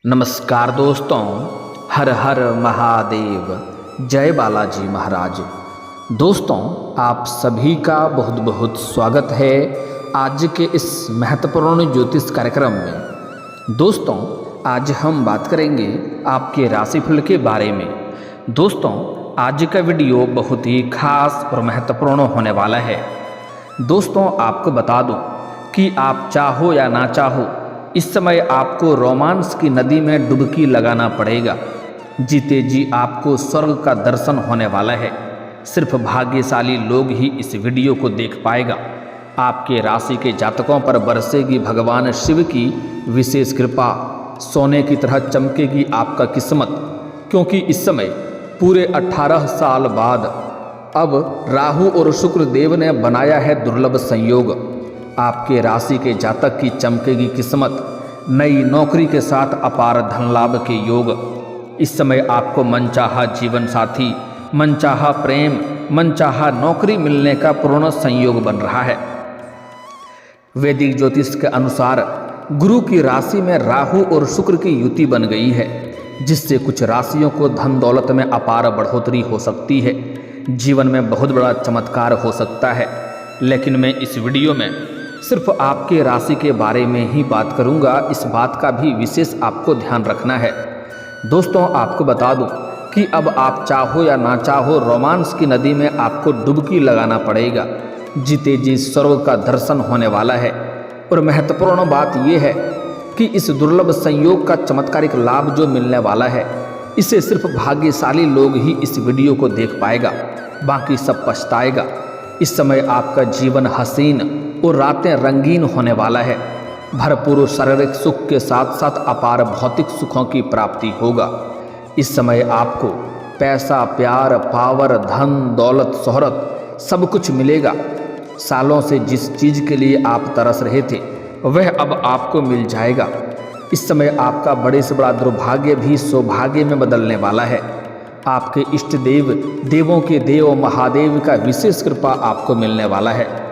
नमस्कार दोस्तों, हर हर महादेव, जय बालाजी महाराज। दोस्तों, आप सभी का बहुत बहुत स्वागत है आज के इस महत्वपूर्ण ज्योतिष कार्यक्रम में। दोस्तों, आज हम बात करेंगे आपके राशिफल के बारे में। दोस्तों, आज का वीडियो बहुत ही खास और महत्वपूर्ण होने वाला है। दोस्तों, आपको बता दूं कि आप चाहो या ना चाहो, इस समय आपको रोमांस की नदी में डुबकी लगाना पड़ेगा। जीते जी आपको स्वर्ग का दर्शन होने वाला है। सिर्फ भाग्यशाली लोग ही इस वीडियो को देख पाएगा। आपके राशि के जातकों पर बरसेगी भगवान शिव की विशेष कृपा। सोने की तरह चमकेगी आपका किस्मत, क्योंकि इस समय पूरे 18 साल बाद अब राहु और शुक्र देव ने बनाया है दुर्लभ संयोग। आपके राशि के जातक की चमकेगी किस्मत। नई नौकरी के साथ अपार धन लाभ के योग। इस समय आपको मनचाहा जीवन साथी, मनचाहा प्रेम, मनचाहा नौकरी मिलने का पूर्ण संयोग बन रहा है। वैदिक ज्योतिष के अनुसार गुरु की राशि में राहु और शुक्र की युति बन गई है, जिससे कुछ राशियों को धन दौलत में अपार बढ़ोतरी हो सकती है। जीवन में बहुत बड़ा चमत्कार हो सकता है। लेकिन मैं इस वीडियो में सिर्फ आपके राशि के बारे में ही बात करूंगा। इस बात का भी विशेष आपको ध्यान रखना है। दोस्तों, आपको बता दूं कि अब आप चाहो या ना चाहो, रोमांस की नदी में आपको डुबकी लगाना पड़ेगा। जीते जी स्वर्ग का दर्शन होने वाला है। और महत्वपूर्ण बात यह है कि इस दुर्लभ संयोग का चमत्कारिक लाभ जो मिलने वाला है, इसे सिर्फ भाग्यशाली लोग ही इस वीडियो को देख पाएगा, बाकी सब पछताएगा। इस समय आपका जीवन हसीन और रातें रंगीन होने वाला है। भरपूर शारीरिक सुख के साथ साथ अपार भौतिक सुखों की प्राप्ति होगा। इस समय आपको पैसा, प्यार, पावर, धन, दौलत, शोहरत सब कुछ मिलेगा। सालों से जिस चीज़ के लिए आप तरस रहे थे, वह अब आपको मिल जाएगा। इस समय आपका बड़े से बड़ा दुर्भाग्य भी सौभाग्य में बदलने वाला है। आपके इष्ट देव, देवों के देव महादेव का विशेष कृपा आपको मिलने वाला है।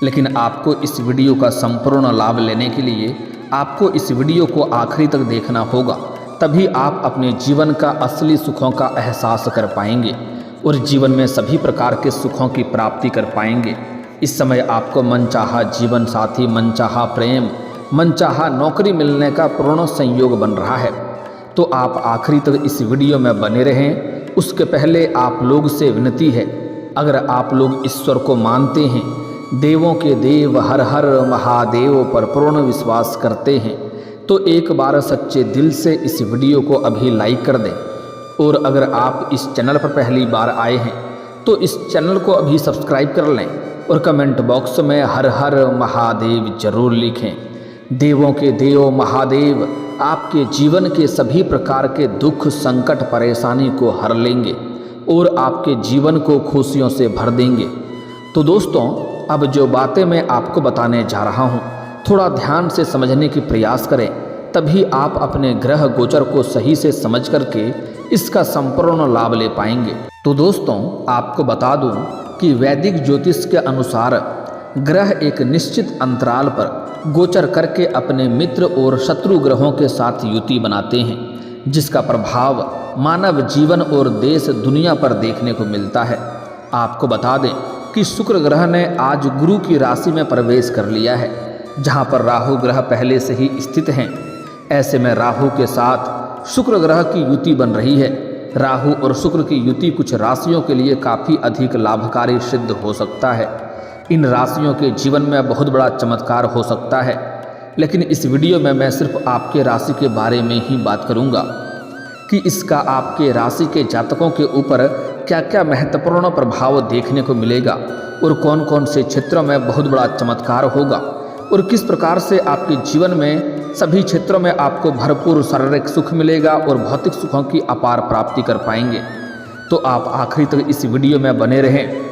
लेकिन आपको इस वीडियो का संपूर्ण लाभ लेने के लिए आपको इस वीडियो को आखिरी तक देखना होगा। तभी आप अपने जीवन का असली सुखों का एहसास कर पाएंगे और जीवन में सभी प्रकार के सुखों की प्राप्ति कर पाएंगे। इस समय आपको मनचाहा जीवन साथी, मनचाहा प्रेम, मनचाहा नौकरी मिलने का पूर्ण संयोग बन रहा है। तो आप आखिरी तक इस वीडियो में बने रहें। उसके पहले आप लोग से विनती है, अगर आप लोग ईश्वर को मानते हैं, देवों के देव हर हर महादेव पर पूर्ण विश्वास करते हैं, तो एक बार सच्चे दिल से इस वीडियो को अभी लाइक कर दें। और अगर आप इस चैनल पर पहली बार आए हैं तो इस चैनल को अभी सब्सक्राइब कर लें और कमेंट बॉक्स में हर हर महादेव जरूर लिखें। देवों के देव महादेव आपके जीवन के सभी प्रकार के दुख, संकट, परेशानी को हर लेंगे और आपके जीवन को खुशियों से भर देंगे। तो दोस्तों, अब जो बातें मैं आपको बताने जा रहा हूँ, थोड़ा ध्यान से समझने की प्रयास करें, तभी आप अपने ग्रह गोचर को सही से समझ करके इसका संपूर्ण लाभ ले पाएंगे। तो दोस्तों, आपको बता दूं कि वैदिक ज्योतिष के अनुसार ग्रह एक निश्चित अंतराल पर गोचर करके अपने मित्र और शत्रु ग्रहों के साथ युति बनाते हैं, जिसका प्रभाव मानव जीवन और देश दुनिया पर देखने को मिलता है। आपको बता दें कि शुक्र ग्रह ने आज गुरु की राशि में प्रवेश कर लिया है, जहां पर राहु ग्रह पहले से ही स्थित हैं। ऐसे में राहु के साथ शुक्र ग्रह की युति बन रही है। राहु और शुक्र की युति कुछ राशियों के लिए काफ़ी अधिक लाभकारी सिद्ध हो सकता है। इन राशियों के जीवन में बहुत बड़ा चमत्कार हो सकता है। लेकिन इस वीडियो में मैं सिर्फ आपके राशि के बारे में ही बात करूंगा कि इसका आपके राशि के जातकों के ऊपर क्या क्या महत्वपूर्ण प्रभाव देखने को मिलेगा और कौन कौन से क्षेत्रों में बहुत बड़ा चमत्कार होगा और किस प्रकार से आपके जीवन में सभी क्षेत्रों में आपको भरपूर शारीरिक सुख मिलेगा और भौतिक सुखों की अपार प्राप्ति कर पाएंगे। तो आप आखिरी तक इस वीडियो में बने रहें।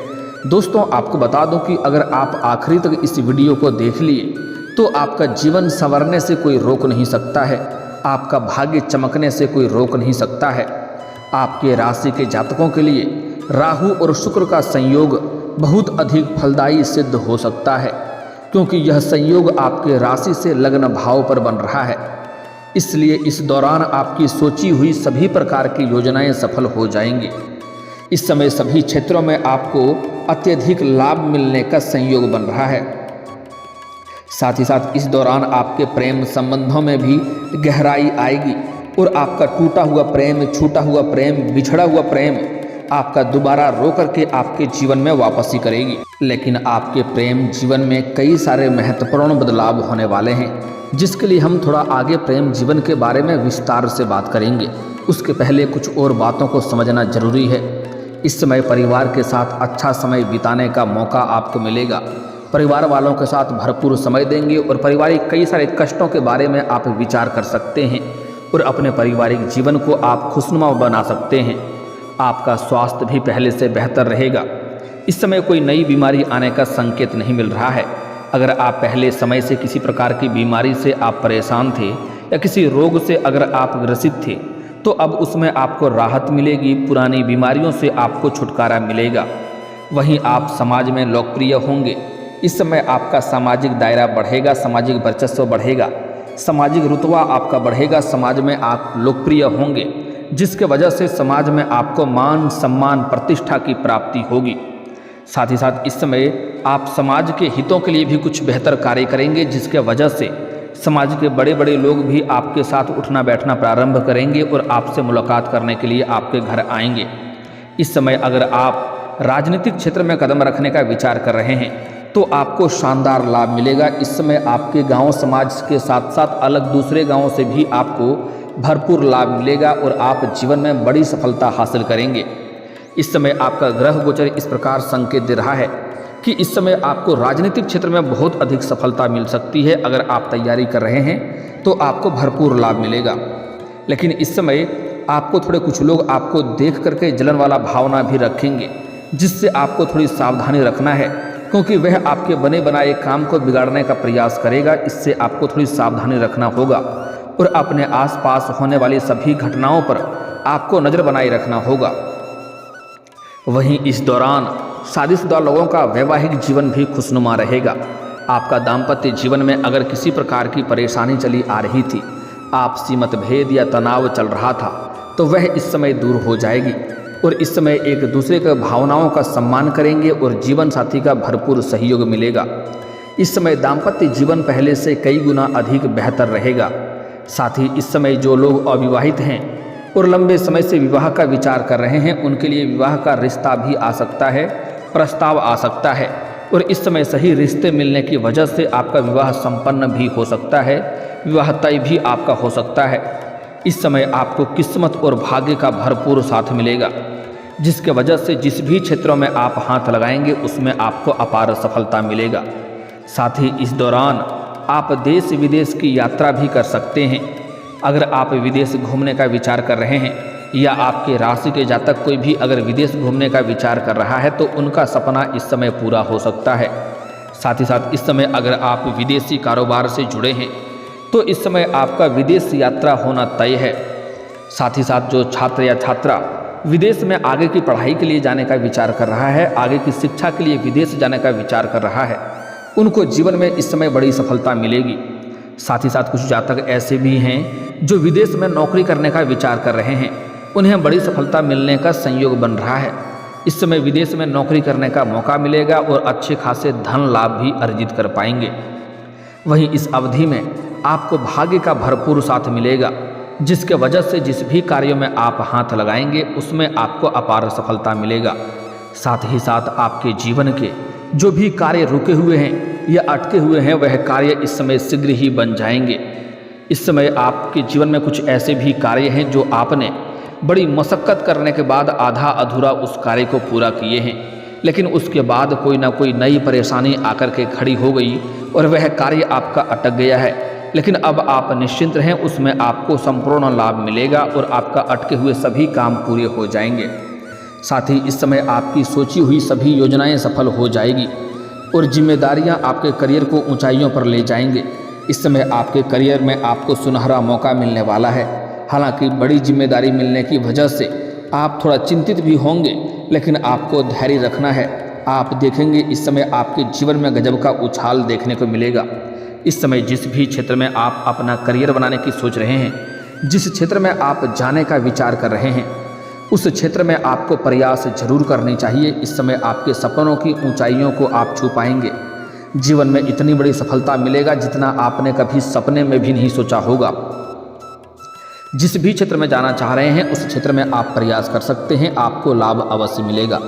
दोस्तों, आपको बता दूं कि अगर आप आखिरी तक इस वीडियो को देख लिए तो आपका जीवन संवरने से कोई रोक नहीं सकता है, आपका भाग्य चमकने से कोई रोक नहीं सकता है। आपके राशि के जातकों के लिए राहु और शुक्र का संयोग बहुत अधिक फलदायी सिद्ध हो सकता है, क्योंकि यह संयोग आपके राशि से लग्न भाव पर बन रहा है। इसलिए इस दौरान आपकी सोची हुई सभी प्रकार की योजनाएं सफल हो जाएंगी। इस समय सभी क्षेत्रों में आपको अत्यधिक लाभ मिलने का संयोग बन रहा है। साथ ही साथ इस दौरान आपके प्रेम संबंधों में भी गहराई आएगी और आपका टूटा हुआ प्रेम, छूटा हुआ प्रेम, बिछड़ा हुआ प्रेम आपका दोबारा रो करके आपके जीवन में वापसी करेगी। लेकिन आपके प्रेम जीवन में कई सारे महत्वपूर्ण बदलाव होने वाले हैं, जिसके लिए हम थोड़ा आगे प्रेम जीवन के बारे में विस्तार से बात करेंगे। उसके पहले कुछ और बातों को समझना जरूरी है। इस समय परिवार के साथ अच्छा समय बिताने का मौका आपको मिलेगा। परिवार वालों के साथ भरपूर समय देंगे और पारिवारिक कई सारे कष्टों के बारे में आप विचार कर सकते हैं और अपने पारिवारिक जीवन को आप खुशनुमा बना सकते हैं। आपका स्वास्थ्य भी पहले से बेहतर रहेगा। इस समय कोई नई बीमारी आने का संकेत नहीं मिल रहा है। अगर आप पहले समय से किसी प्रकार की बीमारी से आप परेशान थे या किसी रोग से अगर आप ग्रसित थे, तो अब उसमें आपको राहत मिलेगी। पुरानी बीमारियों से आपको छुटकारा मिलेगा। वहीं आप समाज में लोकप्रिय होंगे। इस समय आपका सामाजिक दायरा बढ़ेगा, सामाजिक वर्चस्व बढ़ेगा, सामाजिक रुतबा आपका बढ़ेगा, समाज में आप लोकप्रिय होंगे, जिसके वजह से समाज में आपको मान सम्मान प्रतिष्ठा की प्राप्ति होगी। साथ ही साथ इस समय आप समाज के हितों के लिए भी कुछ बेहतर कार्य करेंगे, जिसके वजह से समाज के बड़े बड़े लोग भी आपके साथ उठना बैठना प्रारंभ करेंगे और आपसे मुलाकात करने के लिए आपके घर आएंगे। इस समय अगर आप राजनीतिक क्षेत्र में कदम रखने का विचार कर रहे हैं तो आपको शानदार लाभ मिलेगा। इस समय आपके गांव समाज के साथ साथ अलग दूसरे गांवों से भी आपको भरपूर लाभ मिलेगा और आप जीवन में बड़ी सफलता हासिल करेंगे। इस समय आपका ग्रह गोचर इस प्रकार संकेत दे रहा है कि इस समय आपको राजनीतिक क्षेत्र में बहुत अधिक सफलता मिल सकती है। अगर आप तैयारी कर रहे हैं तो आपको भरपूर लाभ मिलेगा। लेकिन इस समय आपको थोड़े कुछ लोग आपको देख करके जलन वाला भावना भी रखेंगे, जिससे आपको थोड़ी सावधानी रखना है, क्योंकि वह आपके बने बनाए काम को बिगाड़ने का प्रयास करेगा। इससे आपको थोड़ी सावधानी रखना होगा और अपने आसपास होने वाली सभी घटनाओं पर आपको नज़र बनाए रखना होगा। वहीं इस दौरान शादीशुदा लोगों का वैवाहिक जीवन भी खुशनुमा रहेगा। आपका दाम्पत्य जीवन में अगर किसी प्रकार की परेशानी चली आ रही थी, आपसी मतभेद या तनाव चल रहा था, तो वह इस समय दूर हो जाएगी और इस समय एक दूसरे के भावनाओं का सम्मान करेंगे और जीवन साथी का भरपूर सहयोग मिलेगा। इस समय दाम्पत्य जीवन पहले से कई गुना अधिक बेहतर रहेगा। साथ ही इस समय जो लोग अविवाहित हैं और लंबे समय से विवाह का विचार कर रहे हैं, उनके लिए विवाह का रिश्ता भी आ सकता है, प्रस्ताव आ सकता है और इस समय सही रिश्ते मिलने की वजह से आपका विवाह संपन्न भी हो सकता है, विवाह तय भी आपका हो सकता है। इस समय आपको किस्मत और भाग्य का भरपूर साथ मिलेगा, जिसके वजह से जिस भी क्षेत्रों में आप हाथ लगाएंगे उसमें आपको अपार सफलता मिलेगा। साथ ही इस दौरान आप देश विदेश की यात्रा भी कर सकते हैं। अगर आप विदेश घूमने का विचार कर रहे हैं या आपके राशि के जातक कोई भी अगर विदेश घूमने का विचार कर रहा है, तो उनका सपना इस समय पूरा हो सकता है। साथ ही साथ इस समय अगर आप विदेशी कारोबार से जुड़े हैं तो इस समय आपका विदेश यात्रा होना तय है। साथ ही साथ जो छात्र या छात्रा विदेश में आगे की पढ़ाई के लिए जाने का विचार कर रहा है, आगे की शिक्षा के लिए विदेश जाने का विचार कर रहा है, उनको जीवन में इस समय बड़ी सफलता मिलेगी। साथ ही साथ कुछ जातक ऐसे भी हैं जो विदेश में नौकरी करने का विचार कर रहे हैं, उन्हें बड़ी सफलता मिलने का संयोग बन रहा है। इस समय विदेश में नौकरी करने का मौका मिलेगा और अच्छे खासे धन लाभ भी अर्जित कर पाएंगे। वहीं इस अवधि में आपको भाग्य का भरपूर साथ मिलेगा, जिसके वजह से जिस भी कार्यों में आप हाथ लगाएंगे उसमें आपको अपार सफलता मिलेगा। साथ ही साथ आपके जीवन के जो भी कार्य रुके हुए हैं या अटके हुए हैं, वह कार्य इस समय शीघ्र ही बन जाएंगे। इस समय आपके जीवन में कुछ ऐसे भी कार्य हैं जो आपने बड़ी मशक्क़त करने के बाद आधा अधूरा उस कार्य को पूरा किए हैं, लेकिन उसके बाद कोई ना कोई नई परेशानी आकर के खड़ी हो गई और वह कार्य आपका अटक गया है। लेकिन अब आप निश्चिंत रहें, उसमें आपको संपूर्ण लाभ मिलेगा और आपका अटके हुए सभी काम पूरे हो जाएंगे। साथ ही इस समय आपकी सोची हुई सभी योजनाएं सफल हो जाएगी और जिम्मेदारियां आपके करियर को ऊंचाइयों पर ले जाएंगे। इस समय आपके करियर में आपको सुनहरा मौका मिलने वाला है। हालांकि बड़ी जिम्मेदारी मिलने की वजह से आप थोड़ा चिंतित भी होंगे, लेकिन आपको धैर्य रखना है। आप देखेंगे इस समय आपके जीवन में गजब का उछाल देखने को मिलेगा। इस समय जिस भी क्षेत्र में आप अपना करियर बनाने की सोच रहे हैं, जिस क्षेत्र में आप जाने का विचार कर रहे हैं, उस क्षेत्र में आपको प्रयास जरूर करनी चाहिए। इस समय आपके सपनों की ऊंचाइयों को आप छू पाएंगे। जीवन में इतनी बड़ी सफलता मिलेगा जितना आपने कभी सपने में भी नहीं सोचा होगा। जिस भी क्षेत्र में जाना चाह रहे हैं उस क्षेत्र में आप प्रयास कर सकते हैं, आपको लाभ अवश्य मिलेगा।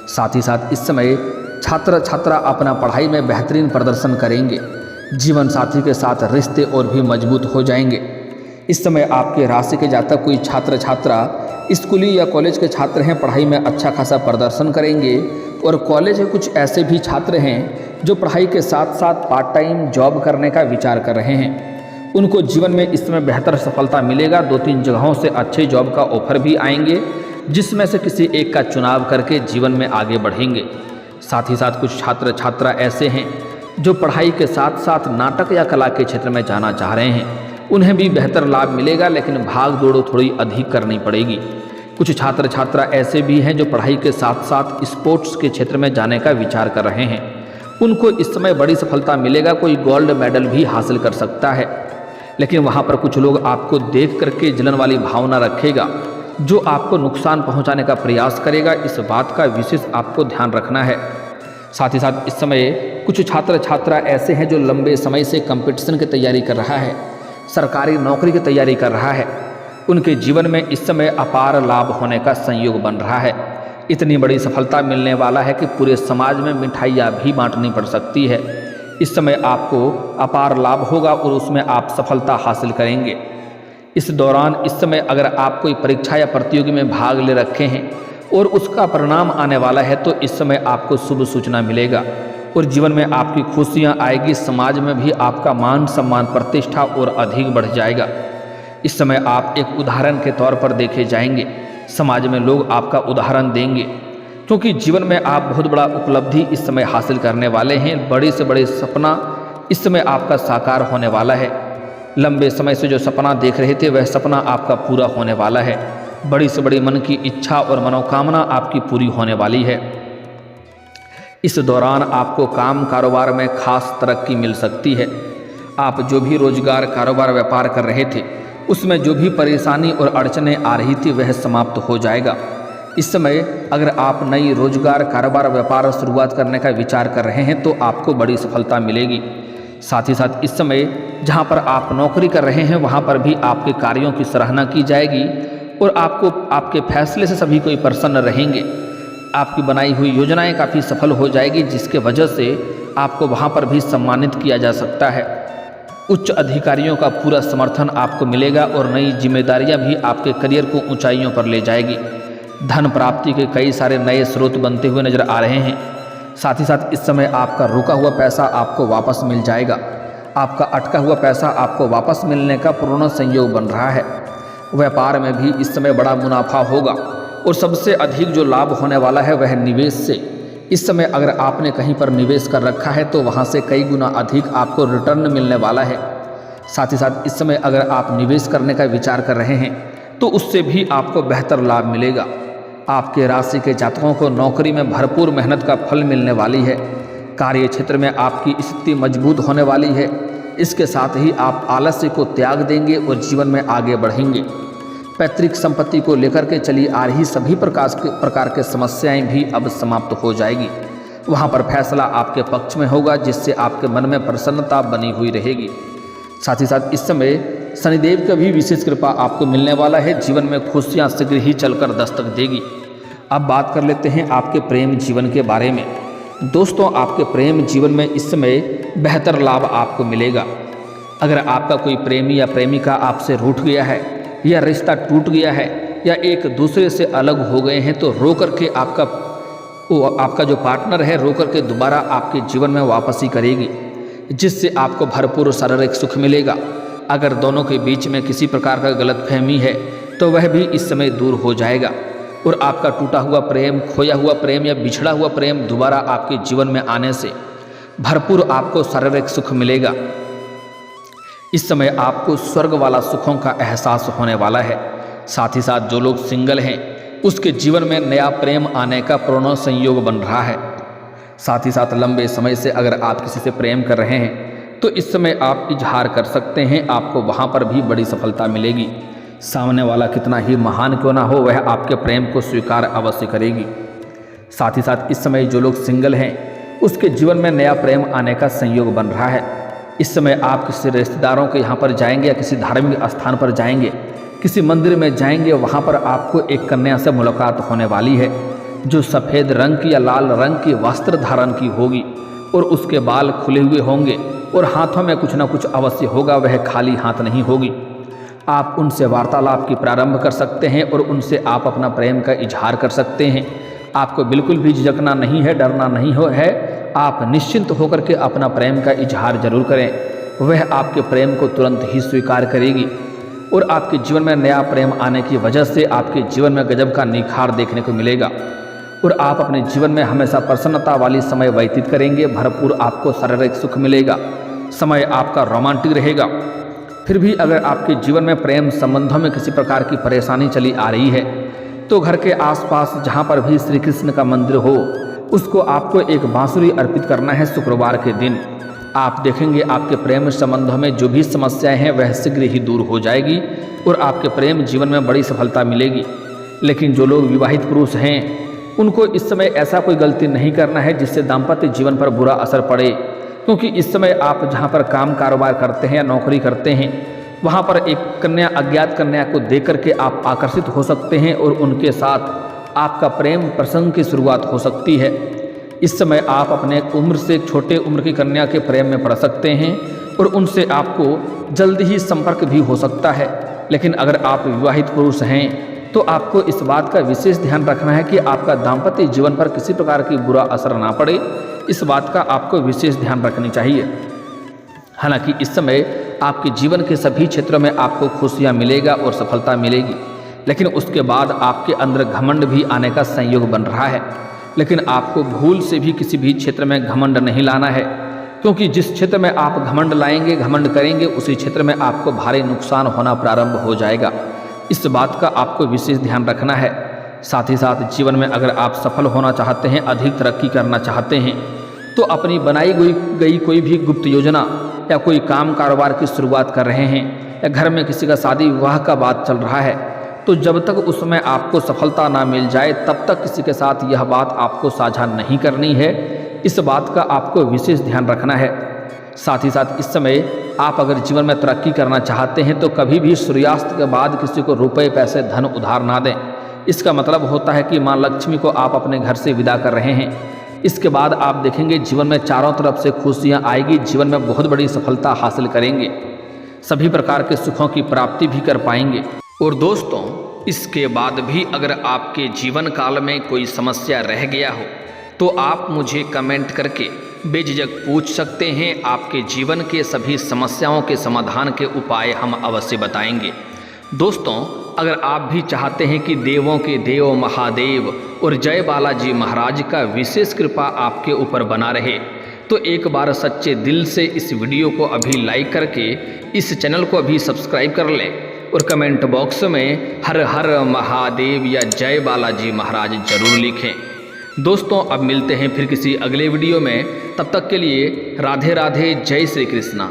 साथ ही साथ इस समय छात्र छात्रा अपना पढ़ाई में बेहतरीन प्रदर्शन करेंगे। जीवन साथी के साथ रिश्ते और भी मजबूत हो जाएंगे। इस समय आपके राशि के जातक कोई छात्र छात्रा स्कूली या कॉलेज के छात्र हैं, पढ़ाई में अच्छा खासा प्रदर्शन करेंगे। और कॉलेज के कुछ ऐसे भी छात्र हैं जो पढ़ाई के साथ साथ पार्ट टाइम जॉब करने का विचार कर रहे हैं, उनको जीवन में इस समय बेहतर सफलता मिलेगा। 2-3 जगहों से अच्छे जॉब का ऑफर भी आएंगे, जिसमें से किसी एक का चुनाव करके जीवन में आगे बढ़ेंगे। साथ ही साथ कुछ छात्र छात्रा ऐसे हैं जो पढ़ाई के साथ साथ नाटक या कला के क्षेत्र में जाना चाह रहे हैं, उन्हें भी बेहतर लाभ मिलेगा, लेकिन भाग दौड़ थोड़ी अधिक करनी पड़ेगी। कुछ छात्र छात्रा ऐसे भी हैं जो पढ़ाई के साथ साथ स्पोर्ट्स के क्षेत्र में जाने का विचार कर रहे हैं, उनको इस समय बड़ी सफलता मिलेगा। कोई गोल्ड मेडल भी हासिल कर सकता है, लेकिन वहाँ पर कुछ लोग आपको देख करके जलन वाली भावना रखेगा, जो आपको नुकसान पहुँचाने का प्रयास करेगा। इस बात का विशेष आपको ध्यान रखना है। साथ ही साथ इस समय कुछ छात्र छात्रा ऐसे हैं जो लंबे समय से कंपटीशन की तैयारी कर रहा है, सरकारी नौकरी की तैयारी कर रहा है, उनके जीवन में इस समय अपार लाभ होने का संयोग बन रहा है। इतनी बड़ी सफलता मिलने वाला है कि पूरे समाज में मिठाइयाँ भी बांटनी पड़ सकती है। इस समय आपको अपार लाभ होगा और उसमें आप सफलता हासिल करेंगे। इस दौरान इस समय अगर आप कोई परीक्षा या प्रतियोगी में भाग ले रखे हैं और उसका परिणाम आने वाला है, तो इस समय आपको शुभ सूचना मिलेगा और जीवन में आपकी खुशियाँ आएगी। समाज में भी आपका मान सम्मान प्रतिष्ठा और अधिक बढ़ जाएगा। इस समय आप एक उदाहरण के तौर पर देखे जाएंगे, समाज में लोग आपका उदाहरण देंगे, क्योंकि जीवन में आप बहुत बड़ा उपलब्धि इस समय हासिल करने वाले हैं। बड़े से बड़े सपना इस समय आपका साकार होने वाला है। लंबे समय से जो सपना देख रहे थे वह सपना आपका पूरा होने वाला है। बड़ी से बड़ी मन की इच्छा और मनोकामना आपकी पूरी होने वाली है। इस दौरान आपको काम कारोबार में खास तरक्की मिल सकती है। आप जो भी रोजगार कारोबार व्यापार कर रहे थे उसमें जो भी परेशानी और अड़चनें आ रही थी वह समाप्त हो जाएगा। इस समय अगर आप नई रोजगार कारोबार व्यापार शुरुआत करने का विचार कर रहे हैं तो आपको बड़ी सफलता मिलेगी। साथ ही साथ इस समय जहां पर आप नौकरी कर रहे हैं वहां पर भी आपके कार्यों की सराहना की जाएगी और आपको आपके फैसले से सभी कोई प्रसन्न रहेंगे। आपकी बनाई हुई योजनाएं काफ़ी सफल हो जाएगी, जिसके वजह से आपको वहां पर भी सम्मानित किया जा सकता है। उच्च अधिकारियों का पूरा समर्थन आपको मिलेगा और नई जिम्मेदारियां भी आपके करियर को ऊंचाइयों पर ले जाएगी। धन प्राप्ति के कई सारे नए स्रोत बनते हुए नजर आ रहे हैं। साथ ही साथ इस समय आपका रुका हुआ पैसा आपको वापस मिल जाएगा। आपका अटका हुआ पैसा आपको वापस मिलने का पूर्ण संयोग बन रहा है। व्यापार में भी इस समय बड़ा मुनाफा होगा और सबसे अधिक जो लाभ होने वाला है वह निवेश से। इस समय अगर आपने कहीं पर निवेश कर रखा है तो वहाँ से कई गुना अधिक आपको रिटर्न मिलने वाला है। साथ ही साथ इस समय अगर आप निवेश करने का विचार कर रहे हैं तो उससे भी आपको बेहतर लाभ मिलेगा। आपके राशि के जातकों को नौकरी में भरपूर मेहनत का फल मिलने वाली है। कार्य क्षेत्र में आपकी स्थिति मजबूत होने वाली है। इसके साथ ही आप आलस्य को त्याग देंगे और जीवन में आगे बढ़ेंगे। पैतृक संपत्ति को लेकर के चली आ रही सभी प्रकार के समस्याएं भी अब समाप्त हो जाएगी। वहां पर फैसला आपके पक्ष में होगा, जिससे आपके मन में प्रसन्नता बनी हुई रहेगी। साथ ही साथ इस समय शनिदेव का भी विशेष कृपा आपको मिलने वाला है। जीवन में खुशियां शीघ्र ही चलकर दस्तक देगी। अब बात कर लेते हैं आपके प्रेम जीवन के बारे में। दोस्तों, आपके प्रेम जीवन में इस समय बेहतर लाभ आपको मिलेगा। अगर आपका कोई प्रेमी या प्रेमिका आपसे रूठ गया है या रिश्ता टूट गया है या एक दूसरे से अलग हो गए हैं तो रो करके आपका जो पार्टनर है रो करके दोबारा आपके जीवन में वापसी करेगी, जिससे आपको भरपूर शारीरिक सुख मिलेगा। अगर दोनों के बीच में किसी प्रकार का गलतफहमी है तो वह भी इस समय दूर हो जाएगा और आपका टूटा हुआ प्रेम, खोया हुआ प्रेम या बिछड़ा हुआ प्रेम दोबारा आपके जीवन में आने से भरपूर आपको शारीरिक सुख मिलेगा। इस समय आपको स्वर्ग वाला सुखों का एहसास होने वाला है। साथ ही साथ जो लोग सिंगल हैं उसके जीवन में नया प्रेम आने का पूर्ण संयोग बन रहा है। साथ ही साथ लंबे समय से अगर आप किसी से प्रेम कर रहे हैं तो इस समय आप इजहार कर सकते हैं, आपको वहाँ पर भी बड़ी सफलता मिलेगी। सामने वाला कितना ही महान क्यों ना हो, वह आपके प्रेम को स्वीकार अवश्य करेगी। साथ ही साथ इस समय जो लोग सिंगल हैं उसके जीवन में नया प्रेम आने का संयोग बन रहा है। इस समय आप किसी रिश्तेदारों के यहाँ पर जाएंगे या किसी धार्मिक स्थान पर जाएंगे, किसी मंदिर में जाएंगे, वहाँ पर आपको एक कन्या से मुलाकात होने वाली है जो सफ़ेद रंग की या लाल रंग की वस्त्र धारण की होगी और उसके बाल खुले हुए होंगे और हाथों में कुछ ना कुछ अवश्य होगा, वह खाली हाथ नहीं होगी। आप उनसे वार्तालाप की प्रारंभ कर सकते हैं और उनसे आप अपना प्रेम का इजहार कर सकते हैं। आपको बिल्कुल भी झिझकना नहीं है, डरना नहीं है, आप निश्चिंत होकर के अपना प्रेम का इजहार जरूर करें। वह आपके प्रेम को तुरंत ही स्वीकार करेगी और आपके जीवन में नया प्रेम आने की वजह से आपके जीवन में गजब का निखार देखने को मिलेगा और आप अपने जीवन में हमेशा प्रसन्नता वाली समय व्यतीत करेंगे। भरपूर आपको शारीरिक सुख मिलेगा, समय आपका रोमांटिक रहेगा। फिर भी अगर आपके जीवन में प्रेम संबंधों में किसी प्रकार की परेशानी चली आ रही है तो घर के आसपास जहाँ पर भी श्री कृष्ण का मंदिर हो उसको आपको एक बांसुरी अर्पित करना है शुक्रवार के दिन। आप देखेंगे आपके प्रेम संबंधों में जो भी समस्याएं हैं वह शीघ्र ही दूर हो जाएगी और आपके प्रेम जीवन में बड़ी सफलता मिलेगी। लेकिन जो लोग विवाहित पुरुष हैं उनको इस समय ऐसा कोई गलती नहीं करना है जिससे दाम्पत्य जीवन पर बुरा असर पड़े, क्योंकि इस समय आप जहाँ पर काम कारोबार करते हैं या नौकरी करते हैं वहाँ पर एक कन्या, अज्ञात कन्या को देख करके आप आकर्षित हो सकते हैं और उनके साथ आपका प्रेम प्रसंग की शुरुआत हो सकती है। इस समय आप अपने उम्र से छोटे उम्र की कन्या के प्रेम में पड़ सकते हैं और उनसे आपको जल्द ही संपर्क भी हो सकता है। लेकिन अगर आप विवाहित पुरुष हैं तो आपको इस बात का विशेष ध्यान रखना है कि आपका दाम्पत्य जीवन पर किसी प्रकार की बुरा असर ना पड़े, इस बात का आपको विशेष ध्यान रखनी चाहिए। हालांकि इस समय आपके जीवन के सभी क्षेत्रों में आपको खुशियां मिलेगा और सफलता मिलेगी, लेकिन उसके बाद आपके अंदर घमंड भी आने का संयोग बन रहा है। लेकिन आपको भूल से भी किसी भी क्षेत्र में घमंड नहीं लाना है, क्योंकि जिस क्षेत्र में आप घमंड लाएंगे, घमंड करेंगे, उसी क्षेत्र में आपको भारी नुकसान होना प्रारंभ हो जाएगा। इस बात का आपको विशेष ध्यान रखना है। साथ ही साथ जीवन में अगर आप सफल होना चाहते हैं, अधिक तरक्की करना चाहते हैं, तो अपनी बनाई गई कोई भी गुप्त योजना या कोई काम कारोबार की शुरुआत कर रहे हैं या घर में किसी का शादी विवाह का बात चल रहा है, तो जब तक उसमें आपको सफलता ना मिल जाए तब तक किसी के साथ यह बात आपको साझा नहीं करनी है। इस बात का आपको विशेष ध्यान रखना है। साथ ही साथ इस समय आप अगर जीवन में तरक्की करना चाहते हैं तो कभी भी सूर्यास्त के बाद किसी को रुपए, पैसे, धन उधार ना दें। इसका मतलब होता है कि माँ लक्ष्मी को आप अपने घर से विदा कर रहे हैं। इसके बाद आप देखेंगे जीवन में चारों तरफ से खुशियाँ आएगी, जीवन में बहुत बड़ी सफलता हासिल करेंगे, सभी प्रकार के सुखों की प्राप्ति भी कर पाएंगे। और दोस्तों, इसके बाद भी अगर आपके जीवन काल में कोई समस्या रह गया हो तो आप मुझे कमेंट करके बेझिझक पूछ सकते हैं। आपके जीवन के सभी समस्याओं के समाधान के उपाय हम अवश्य बताएंगे। दोस्तों, अगर आप भी चाहते हैं कि देवों के देव महादेव और जय बालाजी महाराज का विशेष कृपा आपके ऊपर बना रहे तो एक बार सच्चे दिल से इस वीडियो को अभी लाइक करके इस चैनल को अभी सब्सक्राइब कर लें और कमेंट बॉक्स में हर हर महादेव या जय बालाजी महाराज जरूर लिखें। दोस्तों, अब मिलते हैं फिर किसी अगले वीडियो में। तब तक के लिए राधे राधे, जय श्री कृष्णा।